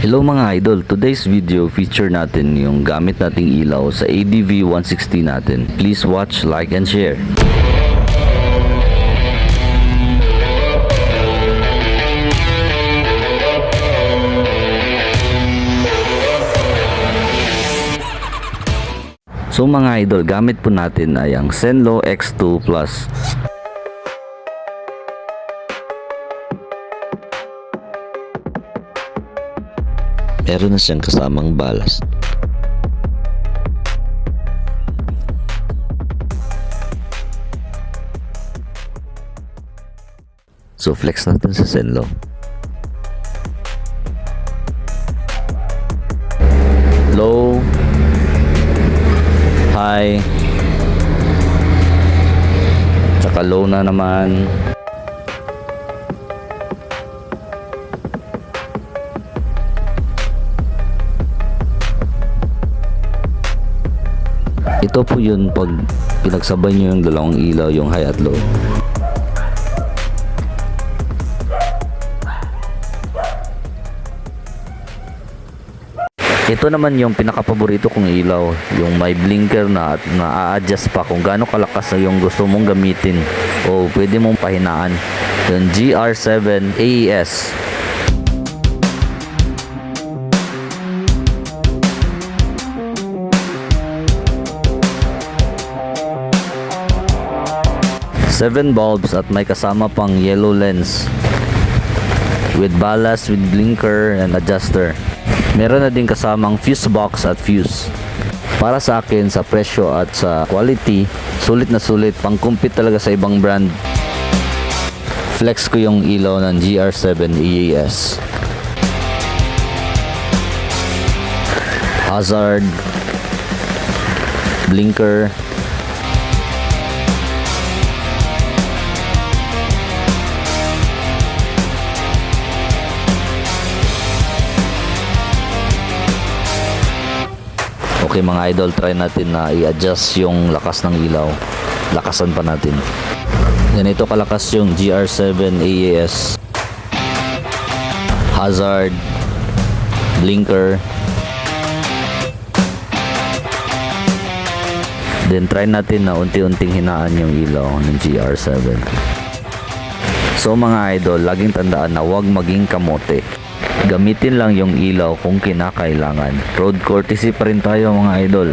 Hello mga idol, today's video feature natin yung gamit nating ilaw sa ADV 160 natin. Please watch, like, and share. So mga idol, gamit po natin ay ang Zenlo X2 Plus. Meron na siyang kasamang ballast. So flex natin sa Zenlo. Low, high, tsaka low na naman. Ito po yun pag pinagsabay nyo yung dalawang ilaw, yung high at low. Ito naman yung pinakapaborito kong ilaw, yung may blinker na at na-a-adjust pa kung gaano kalakas na yung gusto mong gamitin o pwede mong pahinaan. Yung GR7 AES. Seven bulbs at may kasama pang yellow lens with ballast, with blinker and adjuster. Meron na din kasamang fuse box at fuse. Para sa akin, sa presyo at sa quality, sulit na sulit, pang-compete talaga sa ibang brand. Flex ko yung ilaw ng GR7 AES. Hazard, blinker, okay mga idol, try natin na i-adjust yung lakas ng ilaw. Lakasan pa natin. Ganito kalakas yung GR7 AES. Hazard, blinker. Then try natin na unti-unting hinaan yung ilaw ng GR7. So mga idol, laging tandaan na huwag maging kamote. Gamitin lang yung ilaw kung kinakailangan. Road courtesy pa rin tayo mga idol.